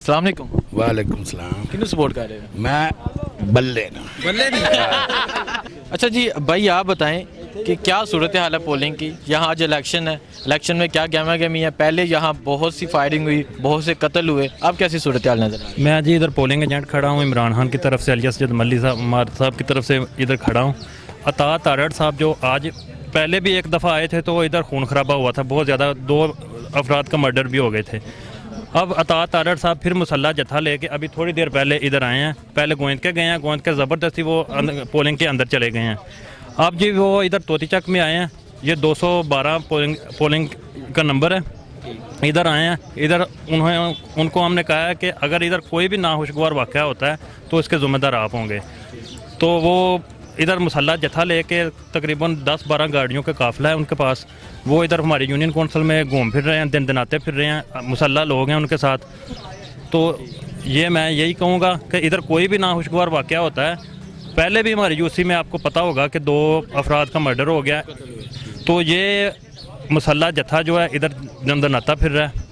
अस्सलाम वालेकुम। वालेकुम सलाम। किन्नू सपोर्ट कर रहे हो? मैं बल्ले ना बल्ले नहीं। अच्छा जी भाई आप बताएं कि क्या सूरत हाल है पोलिंग की। यहाँ आज इलेक्शन है, इलेक्शन में क्या गहमा गहमी है? पहले यहाँ बहुत सी फायरिंग हुई, बहुत से कत्ल हुए, अब कैसी सूरत हाल नजर आ रही है? मैं जी इधर पोलिंग एजेंट खड़ा हूँ, इमरान खान की तरफ से, अलियास जद मल्ली साहब की तरफ से इधर खड़ा हूँ। अता तारड़ साहब जो आज पहले भी एक दफ़ा आए थे तो इधर खून खराबा हुआ था, बहुत ज़्यादा 2 अफराद का मर्डर भी हो गए थे। अब अता तारड़ साहब फिर मुसल्ला जत्था लेके अभी थोड़ी देर पहले इधर आए हैं। पहले गोविंद के गए हैं, गोविंद के ज़बरदस्ती वो पोलिंग के अंदर चले गए हैं। अब जी वो इधर तोतीचक में आए हैं, ये 212 पोलिंग का नंबर है। इधर आए हैं, इधर उनको हमने कहा है कि अगर इधर कोई भी नाखुशगवार वाक़या होता है तो इसके ज़िम्मेदार आप होंगे। तो वो इधर मुसल्ला जत्था लेके तकरीबन 10-12 गाड़ियों का काफ़िला है उनके पास। वो इधर हमारी यूनियन कौंसिल में घूम फिर रहे हैं, दिन आते फिर रहे हैं, मुसल्ला लोग हैं उनके साथ। तो ये मैं यही कहूँगा कि इधर कोई भी नाखुशगवार वाक़या होता है, पहले भी हमारी यूसी में आपको पता होगा कि 2 अफराद का मर्डर हो गया, तो ये मुसल्ला जत्था जो है इधर दिन आता फिर रहा है।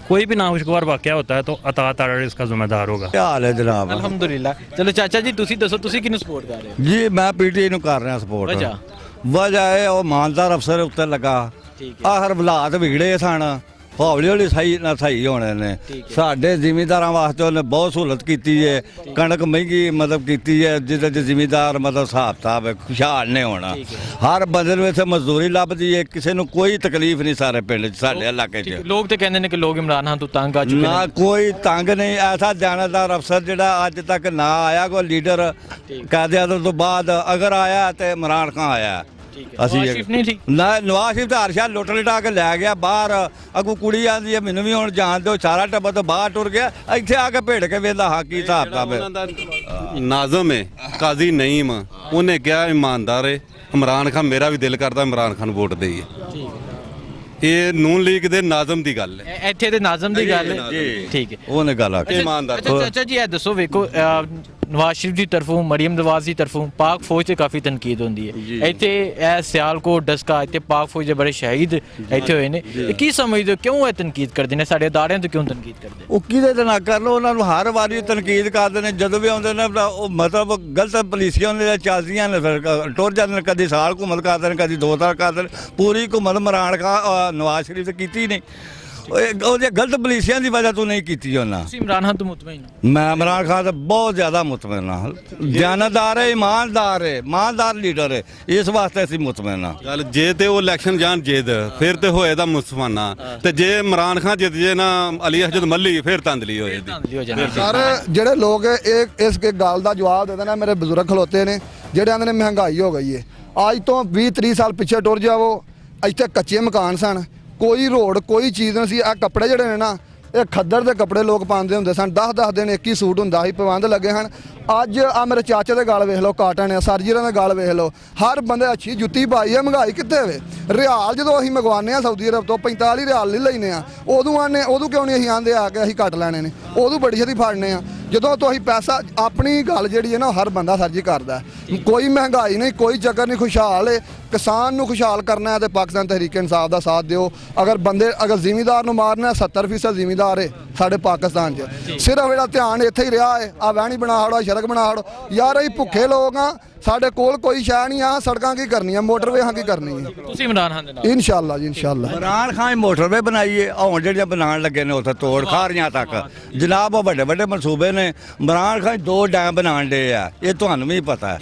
कोई भी नाखुशगवार वाक़या होता है तो अता तारड़ इसका जिम्मेदार होगा। क्या हाल है जनाब? अल्हम्दुलिल्लाह। चलो चाचा जी तुसी दसो, तुसी किन्नू सपोर्ट कर रहे हो? जी मैं पीटीआई ਨੂੰ ਕਰ ਰਿਹਾ ਸਪੋਰਟ। ਵਜ੍ਹਾ ਹੈ ਉਹ ਇਮਾਨਦਾਰ ਅਫਸਰ ਉੱਤੇ ਲੱਗਾ। ਆਖਰ ਹਾਲਾਤ ਵਿਗੜੇ ਸਨ, ਹੌਲੀ ਹੌਲੀ ਸਹੀ ਹੋਣੇ ਨੇ। ਸਾਡੇ ਜ਼ਿਮੀਂਦਾਰਾਂ ਵਾਸਤੇ ਉਹਨੇ ਬਹੁਤ ਸਹੂਲਤ ਕੀਤੀ ਹੈ, ਕਣਕ ਮਹਿੰਗੀ ਮਤਲਬ ਕੀਤੀ ਹੈ, ਜਿਹਦੇ ਚ ਜ਼ਿਮੀਂਦਾਰ ਮਤਲਬ ਹਿਸਾਬ ਕਿਤਾਬ ਹੈ, ਖੁਸ਼ਹਾਲ ਨੇ ਹੋਣਾ। ਹਰ ਬੰਦੇ ਨੂੰ ਇੱਥੇ ਮਜ਼ਦੂਰੀ ਲੱਭਦੀ ਹੈ, ਕਿਸੇ ਨੂੰ ਕੋਈ ਤਕਲੀਫ ਨਹੀਂ ਸਾਰੇ ਪਿੰਡ 'ਚ, ਸਾਡੇ ਇਲਾਕੇ 'ਚ। ਲੋਕ ਤੇ ਕਹਿੰਦੇ ਨੇ ਕਿ ਲੋਕ ਇਮਰਾਨ ਖਾਨ ਤੋਂ ਤੰਗ ਆ ਚੁੱਕੇ ਨਾ ਨੇ। ਕੋਈ ਤੰਗ ਨਹੀਂ, ਐਸਾ ਜਾਣਦਾਰ ਅਫਸਰ ਜਿਹੜਾ ਅੱਜ ਤੱਕ ਨਾ ਆਇਆ ਕੋਈ ਲੀਡਰ ਕਾਇਦੇ ਤੋਂ ਬਾਅਦ, ਅਗਰ ਆਇਆ ਤੇ ਇਮਰਾਨ ਖਾਨ ਆਇਆ। ਨਵਾਜ਼ ਨਹੀਂ ਠੀਕ ਨਾ ਨਵਾਜ਼ ਸ਼ਰੀਫ ਤਾਂ ਹਰ ਸ਼ਾਹ ਲੁੱਟ ਲਟਾ ਕੇ ਲੈ ਗਿਆ ਬਾਹਰ। ਅਗੂ ਕੁੜੀ ਆਂਦੀ ਹੈ ਮੈਨੂੰ ਵੀ ਹੁਣ ਜਾਣ ਦਿਓ, ਸਾਰਾ ਟੱਬਰ ਤੋਂ ਬਾਹਰ ਟੁਰ ਗਿਆ, ਇੱਥੇ ਆ ਕੇ ਭੇੜ ਕੇ ਵੇਂਦਾ ਹਾਂ ਕੀ ਹਿਸਾਬ ਕਿਤਾਬ ਹੈ। ਨਾਜ਼ਮ ਹੈ ਕਾਜ਼ੀ ਨਈਮ, ਉਹਨੇ ਕਿਹਾ ਇਮਾਨਦਾਰ ਹੈ ਇਮਰਾਨ ਖਾਨ, ਮੇਰਾ ਵੀ ਦਿਲ ਕਰਦਾ ਇਮਰਾਨ ਖਾਨ ਵੋਟ ਦੇਈਏ। ਇਹ ਨੂਨ ਲੀਗ ਦੇ ਨਾਜ਼ਮ ਦੀ ਗੱਲ ਹੈ, ਇੱਥੇ ਤੇ ਨਾਜ਼ਮ ਦੀ ਗੱਲ ਹੈ। ਠੀਕ ਹੈ, ਉਹਨੇ ਗੱਲ ਆਖੀ ਇਮਾਨਦਾਰ। ਅੱਛਾ ਚਾਚਾ ਜੀ ਇਹ ਦੱਸੋ, ਵੇਖੋ ਨਵਾਜ਼ ਸ਼ਰੀਫ ਦੀ ਤਰਫੋਂ, ਮਰੀਮ ਨਵਾਜ਼ ਦੀ ਤਰਫੋਂ ਪਾਕ ਫੌਜ ਤੇ ਕਾਫੀ ਤਨਕੀਦ ਹੁੰਦੀ ਹੈ। ਇੱਥੇ ਇਹ ਸਿਆਲਕੋਟ ਡਸਕਾ ਇੱਥੇ ਪਾਕ ਫੌਜ ਦੇ ਬੜੇ ਸ਼ਹੀਦ ਇੱਥੇ ਹੋਏ ਨੇ। ਕੀ ਸਮਝਦੇ ਹੋ ਕਿਉਂ ਇਹ ਤਨਕੀਦ ਕਰਦੇ ਨੇ? ਸਾਡੇ ਅਦਾਰਿਆਂ ਤੋਂ ਕਿਉਂ ਤਨਕੀਦ ਕਰਦੇ? ਉਹ ਕਿਹਦੇ ਤੇ ਨਾ ਕਰ ਲੋ, ਉਹਨਾਂ ਨੂੰ ਹਰ ਵਾਰੀ ਤਨਕੀਦ ਕਰਦੇ ਨੇ। ਜਦੋਂ ਵੀ ਆਉਂਦੇ ਨੇ ਉਹ ਮਤਲਬ ਗਲਤ ਪਾਲਿਸੀਆਂ ਨੇ ਚੱਲਦੀਆਂ ਨੇ, ਫਿਰ ਟੁਰ ਜਾਂਦੇ ਨੇ। ਕਦੀ ਸਾਲ ਘੁੰਮਤ ਕਰਦੇ ਨੇ, ਕਦੀ 2 ਸਾਲ ਕਰਦੇ ਨੇ। ਪੂਰੀ ਘੁੰਮਤ ਇਮਰਾਨ ਖਾਨ ਨਵਾਜ਼ ਸ਼ਰੀਫ ਤੇ ਕੀਤੀ ਨਹੀਂ, ਉਹਦੇ ਗਲਤ ਪਾਲਿਸੀਆਂ ਦੀ ਵਜ੍ਹਾ ਤੋਂ ਨਹੀਂ ਕੀਤੀ ਉਹਨਾਂ। ਤੁਸੀਂ ਇਮਰਾਨ ਖਾਨ ਤੋਂ ਮੁਤਮਈਨ ਹੋ? ਮੈਂ ਇਮਰਾਨ ਖਾਨ ਤੋਂ ਬਹੁਤ ਜ਼ਿਆਦਾ ਮੁਤਮਿਨ ਹਾਂ। ਜਾਨਦਾਰ ਹੈ, ਇਮਾਨਦਾਰ ਲੀਡਰ ਹੈ, ਇਸ ਵਾਸਤੇ ਅਸੀਂ ਮੁਤਮਿਨ ਹਾਂ। ਗੱਲ ਜੇ ਤੇ ਉਹ ਇਲੈਕਸ਼ਨ ਜਾਣ ਜਿੱਦ, ਫਿਰ ਤੇ ਹੋਏ ਦਾ ਮੁਸਲਮਾਨਾ, ਤੇ ਜੇ ਇਮਰਾਨ ਖਾਨ ਜਿੱਤ ਜੇ ਨਾ ਅਲੀ ਹਜਦ ਮੱਲੀ, ਫਿਰ ਤੰਦਲੀ ਹੋਏ ਦੀ। ਸਰ ਜਿਹੜੇ ਲੋਕ ਇਸ ਗੱਲ ਦਾ ਜਵਾਬ ਦੇ ਦੇਣਾ, ਮੇਰੇ ਬਜ਼ੁਰਗ ਖਲੋਤੇ ਨੇ ਜਿਹੜੇ ਆਂਦੇ ਨੇ ਮਹਿੰਗਾਈ ਹੋ ਗਈ ਹੈ। ਅੱਜ ਤੋਂ 20-30 ਸਾਲ ਪਿੱਛੇ ਟੁਰ ਜਾਵੋ, ਇੱਥੇ ਕੱਚੇ ਮਕਾਨ ਸਨ, ਕੋਈ ਰੋਡ ਕੋਈ ਚੀਜ਼ ਨਹੀਂ ਸੀ। ਆ ਕੱਪੜੇ ਜਿਹੜੇ ਨੇ ਨਾ, ਇਹ ਖੱਦਰ ਦੇ ਕੱਪੜੇ ਲੋਕ ਪਾਉਂਦੇ ਹੁੰਦੇ ਸਨ, 10-10 ਦਿਨ ਇੱਕ ਹੀ ਸੂਟ ਹੁੰਦਾ ਸੀ, ਪਾਬੰਦ ਲੱਗੇ ਹਨ। ਅੱਜ ਆ ਮੇਰੇ ਚਾਚੇ ਦੇ ਗਲ ਵੇਖ ਲਓ, ਕਾਟਨ ਆ, ਸਰਜੀਰਾਂ ਦੇ ਗਲ ਵੇਖ ਲਓ, ਹਰ ਬੰਦੇ ਅੱਛੀ ਜੁੱਤੀ ਪਾਈ ਹੈ। ਮਹਿੰਗਾਈ ਕਿੱਥੇ ਵੇ? ਰਿਆਲ ਜਦੋਂ ਅਸੀਂ ਮੰਗਵਾਉਂਦੇ ਆ ਸਾਊਦੀ ਅਰਬ ਤੋਂ 45 ਰਿਆਲ ਲੈ ਲੈਨੇ ਆ, ਉਦੋਂ ਕਿਉਂ ਨਹੀਂ ਅਸੀਂ ਆਂਦੇ ਆ ਕੇ ਅਸੀਂ ਕੱਟ ਲੈਣੇ ਨੇ? ਉਦੋਂ ਬੜੀ ਛੇਤੀ ਫੜਨੇ ਆ। ਜਦੋਂ ਤੋਂ ਅਸੀਂ ਪੈਸਾ, ਆਪਣੀ ਗੱਲ ਜਿਹੜੀ ਹੈ ਨਾ ਹਰ ਬੰਦਾ ਸਰਜੀ ਕਰਦਾ। ਕੋਈ ਮਹਿੰਗਾਈ ਨਹੀਂ, ਕੋਈ ਚੱਕਰ ਨਹੀਂ, ਖੁਸ਼ਹਾਲ ਹੈ। ਕਿਸਾਨ ਨੂੰ ਖੁਸ਼ਹਾਲ ਕਰਨਾ ਹੈ ਤੇ ਪਾਕਿਸਤਾਨ ਤਹਿਰੀਕ ਇਨਸਾਫ ਦਾ ਸਾਥ ਦਿਓ। ਅਗਰ ਜ਼ਿਮੀਂਦਾਰ ਨੂੰ ਮਾਰਨਾ, 70% ਜ਼ਿਮੀਂਦਾਰ ਹੈ ਸਾਡੇ ਪਾਕਿਸਤਾਨ 'ਚ। ਸਿਰਫ ਜਿਹੜਾ ਧਿਆਨ ਇੱਥੇ ਹੀ ਰਿਹਾ ਹੈ, ਆ ਵਹਿਣੀ ਬਣਾ ਹੜੋ, ਸੜਕ ਬਣਾ ਹੜੋ। ਯਾਰ ਅਸੀਂ ਭੁੱਖੇ ਲੋਕ ਆ, ਸਾਡੇ ਕੋਲ ਕੋਈ ਸ਼ੈ ਨਹੀਂ ਆ। ਸੜਕਾਂ ਕੀ ਕਰਨੀਆਂ, ਮੋਟਰਵੇਆਂ ਕੀ ਕਰਨੀ ਹੈ? ਤੁਸੀਂ ਇਮਰਾਨ ਖਾਨ ਦੇ ਨਾਲ? ਇਨਸ਼ਾਅੱਲਾ ਜੀ, ਇਨਸ਼ਾਅੱਲਾ। ਇਮਰਾਨ ਖਾਨ ਮੋਟਰਵੇ ਬਣਾਈਏ, ਹੁਣ ਜਿਹੜੀਆਂ ਬਣਾਉਣ ਲੱਗੇ ਨੇ ਉੱਥੇ ਤੋੜ ਖਾਰੀਆਂ ਤੱਕ ਜਨਾਬ, ਉਹ ਵੱਡੇ ਵੱਡੇ ਮਨਸੂਬੇ ਨੇ। ਇਮਰਾਨ ਖਾਨ 2 ਡੈਮ ਬਣਾਉਣ ਦੇ ਆ, ਇਹ ਤੁਹਾਨੂੰ ਵੀ ਪਤਾ ਹੈ।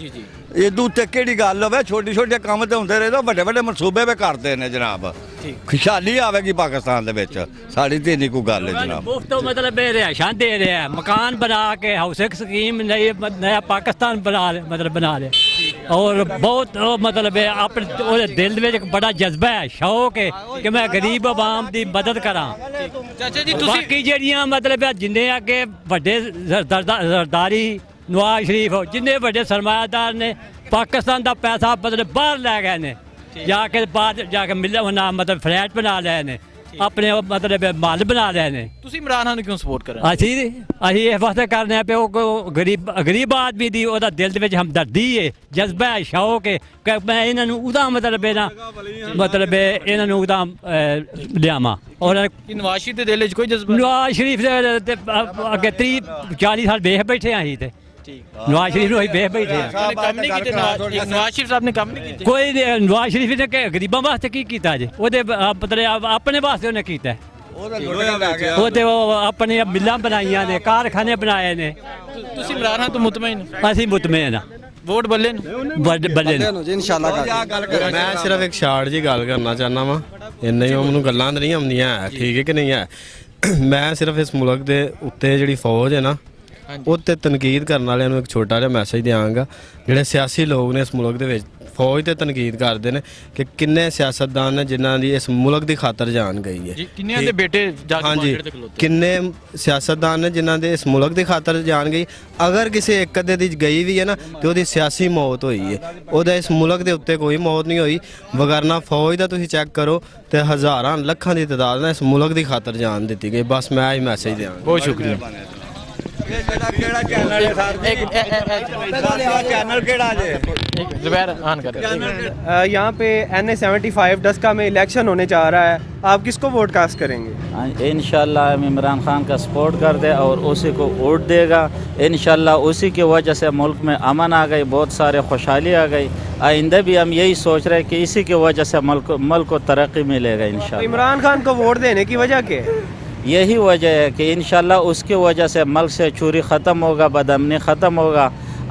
ਇਹਦੂ ਉੱਤੇ ਕਿਹੜੀ ਗੱਲ ਹੋਵੇ? ਛੋਟੇ ਛੋਟੇ ਕੰਮ ਤੇ ਹੁੰਦੇ ਰਹੇ, ਵੱਡੇ ਵੱਡੇ ਮਨਸੂਬੇ ਵੀ ਕਰਦੇ ਨੇ ਜਨਾਬ। ਖੁਸ਼ਹਾਲੀ ਆਵੇਗੀ ਪਾਕਿਸਤਾਨ ਦੇ ਵਿੱਚ, ਸਾਡੀ ਤੇ ਨਹੀਂ ਕੋਈ ਗੱਲ ਹੈ ਜਨਾਬ। मुफ्त मतलब रिहायशा दे रहे हैं, मकान बना के हाउसिंग स्कीम नया पाकिस्तान बना रहे और बहुत मतलब अपने दिल में एक बड़ा जज्बा है, शौक है कि मैं गरीब आवाम की मदद करा। ਚਾਚਾ ਜੀ बाकी जड़ियाँ मतलब जिन्ने अगे बड़े सरदारी नवाज शरीफ जिन्ने बड़े सरमायादार ने पाकिस्तान का पैसा मतलब बाहर लै गए ने, जाके बाहर जाके मिल मतलब फ्लैट बना लए ने, ਆਪਣੇ ਮਤਲਬ ਮਹੱਲ ਬਣਾ ਲਏ ਨੇ। ਤੁਸੀਂ ਇਮਰਾਨ ਖਾਨ ਨੂੰ ਕਿਉਂ ਸਪੋਰਟ ਕਰ ਰਹੇ ਅਸੀਂ ਇਸ ਵਾਸਤੇ ਕਰਨੇ ਆ ਪਏ ਉਹ ਗਰੀਬ ਆਦਮੀ ਦੀ ਉਹਦਾ ਦਿਲ ਦੇ ਵਿੱਚ ਹਮਦਰਦੀ ਹੈ, ਜਜ਼ਬਾ ਹੈ, ਸ਼ੌਕ ਹੈ ਕਿ ਮੈਂ ਇਹਨਾਂ ਨੂੰ ਉਹਦਾ ਮਤਲਬ ਇਹਨਾਂ ਨੂੰ ਉਹਦਾ ਲਿਆਵਾਂ। ਔਰ ਕਿ ਨਵਾਜ਼ ਸ਼ਰੀਫ ਦੇ ਦਿਲ 'ਚ ਕੋਈ ਜਜ਼ਬਾ ਨਵਾਜ਼ ਸ਼ਰੀਫ ਦੇ ਅੱਗੇ 30-40 ਸਾਲ ਵੇਖ ਬੈਠੇ ਆ ਅਸੀਂ ਤੇ ਨਵਾਜ਼ ਸ਼ਰੀਫ ਨੂੰ ਅਸੀਂ ਵੇਖ ਬੈਠੇ ਆ। ਉਹਨੇ ਕੰਮ ਨਹੀਂ ਕੀਤੇ, ਨਵਾਜ਼ ਸ਼ਰੀਫ ਸਾਹਿਬ ਨੇ ਕੰਮ ਨਹੀਂ ਕੀਤੇ। ਕੋਈ ਨਵਾਜ਼ ਸ਼ਰੀਫ ਨੇ ਗਰੀਬਾਂ ਵਾਸਤੇ ਕੀ ਕੀਤਾ ਜੀ? ਉਹਦੇ ਮਤਲਬ ਆਪਣੇ ਵਾਸਤੇ ਉਹਨੇ ਕੀਤਾ। ਉਹਦੇ ਉਹ ਆਪਣੇ ਮਿੱਲਾਂ ਬਣਾਈਆਂ ਨੇ, ਕਾਰਖਾਨੇ ਬਣਾਏ ਨੇ। ਤੁਸੀਂ ਇਮਰਾਨ ਖਾਨ ਤੋਂ ਮੁਤਮਈਨ ਅਸੀਂ ਮੁਤਮਈਨ ਆ, ਵੋਟ ਬੱਲੇ ਨੂੰ ਬੱਲੇ ਨੂੰ ਜੀ ਇਨਸ਼ਾਅੱਲਾ ਮੈਂ ਸਿਰਫ ਇੱਕ ਸ਼ਾਰਟ ਜੀ ਗੱਲ ਕਰਨਾ ਚਾਹੁੰਦਾ ਵਾਂ, ਇੰਨਾ ਹੀ ਮੈਨੂੰ ਗੱਲਾਂ ਤਾਂ ਨਹੀਂ ਆਉਂਦੀਆਂ, ਠੀਕ ਹੈ ਕਿ ਨਹੀਂ ਹੈ। ਮੈਂ ਸਿਰਫ ਇਸ ਮੁਲਕ ਦੇ ਉੱਤੇ ਜਿਹੜੀ ਫੌਜ ਹੈ ਨਾ ਉਹ 'ਤੇ ਤਨਕੀਦ ਕਰਨ ਵਾਲਿਆਂ ਨੂੰ ਇੱਕ ਛੋਟਾ ਜਿਹਾ ਮੈਸੇਜ ਦਿਆਂਗਾ। ਜਿਹੜੇ ਸਿਆਸੀ ਲੋਕ ਨੇ ਇਸ ਮੁਲਕ ਦੇ ਵਿੱਚ ਫੌਜ 'ਤੇ ਤਨਕੀਦ ਕਰਦੇ ਨੇ ਕਿ ਕਿੰਨੇ ਸਿਆਸਤਦਾਨ ਨੇ ਜਿਨ੍ਹਾਂ ਦੀ ਇਸ ਮੁਲਕ ਦੀ ਖਾਤਰ ਜਾਨ ਗਈ ਹੈ। ਜੀ ਕਿੰਨਿਆਂ ਦੇ ਬੇਟੇ ਜਾ ਕੇ ਹਾਂਜੀ, ਬਾਰਡਰ ਤੇ ਖਲੋਤੇ। ਕਿੰਨੇ ਸਿਆਸਤਦਾਨ ਨੇ ਜਿਨ੍ਹਾਂ ਦੇ ਇਸ ਮੁਲਕ ਦੀ ਖਾਤਰ ਜਾਨ ਗਈ। ਅਗਰ ਕਿਸੇ ਇੱਕ ਅੱਧੇ ਦੀ ਗਈ ਵੀ ਹੈ ਨਾ ਤੇ ਉਹਦੀ ਸਿਆਸੀ ਮੌਤ ਹੋਈ ਹੈ, ਉਹਦਾ ਇਸ ਮੁਲਕ ਦੇ ਉੱਤੇ ਕੋਈ ਮੌਤ ਨਹੀਂ ਹੋਈ। ਵਗਰਨਾ ਫੌਜ ਦਾ ਤੁਸੀਂ ਚੈੱਕ ਕਰੋ ਤੇ ਹਜ਼ਾਰਾਂ ਲੱਖਾਂ ਦੀ ਤਾਦਾਦ ਨਾਲ ਇਸ ਮੁਲਕ ਦੀ ਖਾਤਰ ਜਾਨ ਦਿੱਤੀ ਗਈ। ਬਸ ਮੈਂ ਇਹ ਮੈਸੇਜ ਦਿਆਂਗਾ। ਬਹੁਤ ਸ਼ੁਕਰੀਆ। ਚੈਨਲ ਕਿਹੜਾ ਜੇ ਜ਼ੁਬੈਰ ਆਨ कर यहाँ पे NA-75 डस्का में इलेक्शन होने जा रहा है, आप किसको वोट कास्ट करेंगे? इंशाल्लाह हम इमरान खान का सपोर्ट कर दे और उसी को वोट देगा। इंशाल्लाह उसी की वजह से मुल्क में अमन आ गई, बहुत सारे खुशहाली आ गई। आइंदा भी हम यही सोच रहे हैं कि इसी की वजह से मुल्क को तरक्की मिलेगा तो इंशाल्लाह। इमरान खान को वोट देने की वजह क्या है? यही वजह है कि इंशाल्लाह उसकी वजह से मुल्क से चोरी ख़त्म होगा, बदअमनी ख़त्म होगा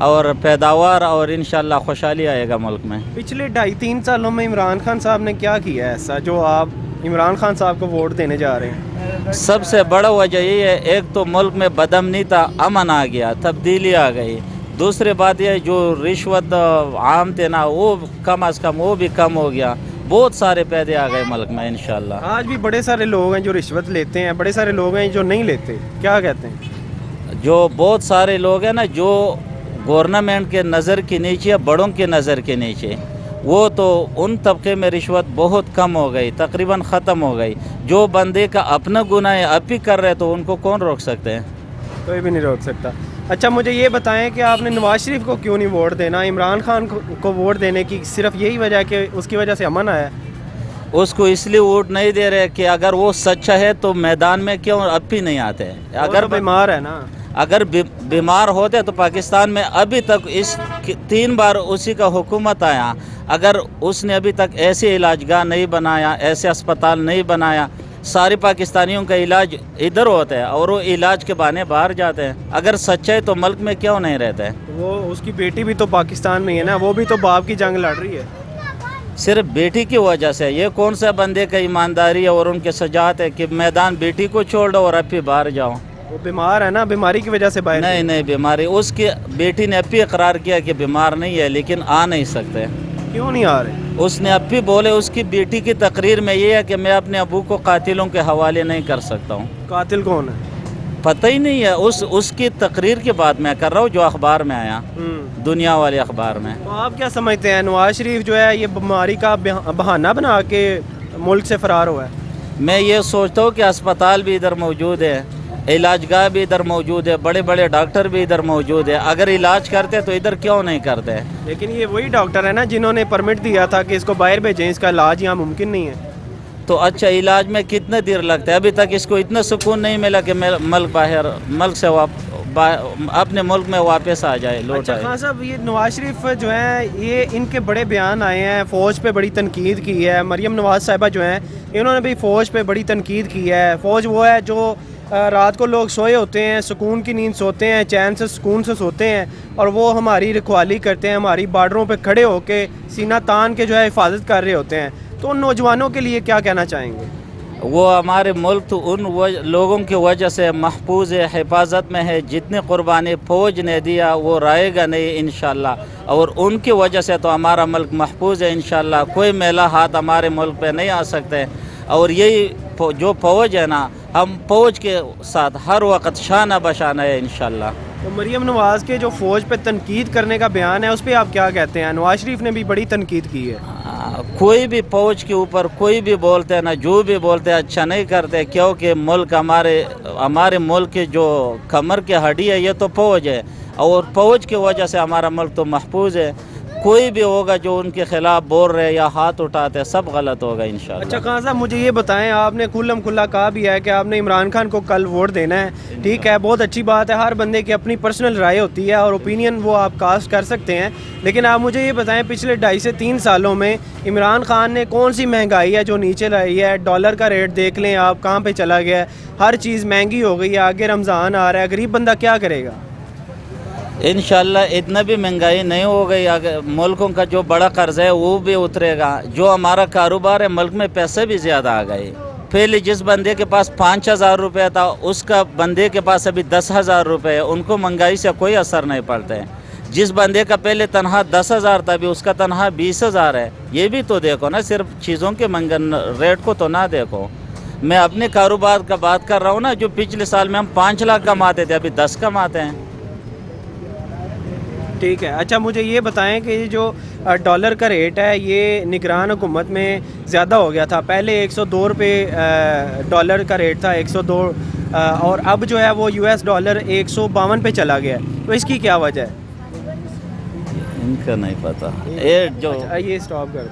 और पैदावार और इंशाल्लाह खुशहाली आएगा मुल्क में। पिछले 2.5-3 सालों में इमरान खान साहब ने क्या किया है ऐसा जो आप इमरान खान साहब को वोट देने जा रहे हैं? सबसे बड़ा वजह यही है, एक तो मुल्क में बदअमनी था, अमन आ गया, तब्दीली आ गई। दूसरी बात यह जो रिश्वत आम थे ना वो कम अज़ कम वो भी कम हो गया। बहुत सारे पैदे आ गए मुल्क में इंशाल्लाह। आज भी बड़े सारे लोग हैं जो रिश्वत लेते हैं, बड़े सारे लोग हैं जो नहीं लेते, क्या कहते हैं? जो बहुत सारे लोग हैं ना जो गवर्नमेंट के नज़र के नीचे, बड़ों के नज़र के नीचे, वो तो उन तबके में रिश्वत बहुत कम हो गई, तकरीबन ख़त्म हो गई। जो बंदे का अपना गुनाह है अब भी कर रहे तो उनको कौन रोक सकते हैं? कोई भी नहीं रोक सकता। अच्छा मुझे ये बताएं कि आपने नवाज शरीफ को क्यों नहीं वोट देना? इमरान खान को वोट देने की सिर्फ यही वजह है कि उसकी वजह से अमन आया? उसको इसलिए वोट नहीं दे रहे कि अगर वो सच्चा है तो मैदान में क्यों अब भी नहीं आते? अगर बीमार है ना, अगर बीमार होते तो पाकिस्तान में अभी तक इस 3 बार उसी का हुकूमत आया, अगर उसने अभी तक ऐसे इलाजगाह नहीं बनाया, ऐसे अस्पताल नहीं बनाया, सारे पाकिस्तानियों का इलाज इधर होता है और वो इलाज के बहाने बाहर जाते हैं। अगर सच्चा है तो मुल्क में क्यों नहीं रहते हैं? वो उसकी बेटी भी तो पाकिस्तान में ही है ना, वो भी तो बाप की जंग लड़ रही है। सिर्फ बेटी की वजह से ये कौन सा बंदे का ईमानदारी है और उनके सजात है कि मैदान बेटी को छोड़ दो और अब भी बाहर जाओ? वो बीमार है ना, बीमारी की वजह से बाहर नहीं बीमारी, उसकी बेटी ने अब भी इकरार किया कि बीमार नहीं है लेकिन आ नहीं सकते। क्यों नहीं आ रहे? उसने अब भी बोले, उसकी बेटी की तकरीर में ये है कि मैं अपने अबू को कातिलों के हवाले नहीं कर सकता हूँ। कातिल कौन है? पता ही नहीं है। उसकी तकरीर की बात मैं कर रहा हूँ जो अखबार में आया, दुनिया वाले अखबार में। तो आप क्या समझते हैं नवाज शरीफ जो है ये बीमारी का बहाना बना के मुल्क से फरार हुआ है? मैं ये सोचता हूँ कि अस्पताल भी इधर मौजूद है, इलाजगाह भी इधर मौजूद है, बड़े बड़े डॉक्टर भी इधर मौजूद है, अगर इलाज करते तो इधर क्यों नहीं करते? लेकिन ये वही डॉक्टर है ना जिन्होंने परमिट दिया था कि इसको बाहर भेजें, इसका इलाज यहाँ मुमकिन नहीं है। तो अच्छा इलाज में कितने देर लगता है? अभी तक इसको इतना सुकून नहीं मिला कि मुल्क से अपने मुल्क में वापस आ जाए, लौट अच्छा आए। हाँ साहब, ये नवाज शरीफ जो है ये इनके बड़े बयान आए हैं, फ़ौज पे बड़ी तनकीद की है। मरियम नवाज साहिबा जो हैं इन्होंने भी फ़ौज पे बड़ी तनकीद की है। फ़ौज वो है जो रात को लोग सोए होते हैं, सुकून की नींद सोते हैं, चैन से सुकून से सोते हैं और वो हमारी रखवाली करते हैं, हमारी बॉर्डरों पे खड़े होके सीना तान के जो है हिफाजत कर रहे होते हैं। तो उन नौजवानों के लिए क्या कहना चाहेंगे? वो हमारे मुल्क तो उन लोगों की वजह से महफूज है, हिफाजत में है। जितनी कुर्बानी फ़ौज ने दिया वो रहेगा नहीं इंशाल्लाह, और उनकी वजह से तो हमारा मुल्क महफूज है इंशाल्लाह। कोई मेला हाथ हमारे मुल्क पे नहीं आ सकते। और यही जो फ़ौज है ना, हम फ़ौज के साथ हर वक्त शाना बशाना है इंशाल्लाह। तो मरियम नवाज़ के जो फ़ौज पे तनकीद करने का बयान है उस पर आप क्या कहते हैं? नवाज शरीफ ने भी बड़ी तनकीद की है। कोई भी फौज के ऊपर कोई भी बोलते हैं ना, जो भी बोलते हैं अच्छा नहीं करते, क्योंकि मुल्क हमारे मुल्क की जो कमर की हड्डी है ये तो फौज है, और फौज की वजह से हमारा मुल्क तो महफूज है। कोई भी होगा जो उनके खिलाफ बोल रहे या हाथ उठाते, सब गलत होगा इंशाल्लाह। अच्छा खान साहब, मुझे ये बताएं, आपने खुल्लम खुल्ला कहा भी है कि आपने इमरान खान को कल वोट देना है, ठीक है, बहुत अच्छी बात है। हर बंदे की अपनी पर्सनल राय होती है और ओपिनियन वो आप कास्ट कर सकते हैं, लेकिन आप मुझे ये बताएं पिछले 2.5 से 3 सालों में इमरान खान ने कौन सी महंगाई है जो नीचे लाई है? डॉलर का रेट देख लें आप कहाँ पे चला गया है, हर चीज़ महंगी हो गई है, आगे रमज़ान आ रहा है, गरीब बंदा क्या करेगा? इंशाल्लाह इतना भी महंगाई नहीं हो गई, अगर मुल्कों का जो बड़ा कर्ज है वो भी उतरेगा। जो हमारा कारोबार है, मुल्क में पैसे भी ज़्यादा आ गए। पहले जिस बंदे के पास 5,000 रुपये था, उसका बंदे के पास अभी 10,000 रुपये है, उनको महंगाई से कोई असर नहीं पड़ता है। जिस बंदे का पहले तनख्वाह 10,000 था, अभी उसका तनख्वाह 20,000 है। ये भी तो देखो ना, सिर्फ चीज़ों के मंगन रेट को तो ना देखो। मैं अपने कारोबार का बात कर रहा हूँ ना, जो पिछले साल में हम 5 लाख कमाते थे, अभी 10 कमाते हैं। ठीक है। अच्छा मुझे ये बताएं कि जो डॉलर का रेट है ये निगरान हुकूमत में ज़्यादा हो गया था। पहले 102 रुपये डॉलर का रेट था, 102, और अब जो है वो US डॉलर 152 पे चला गया है। तो इसकी क्या वजह है? इनका नहीं पता। ये जो ये स्टॉप कर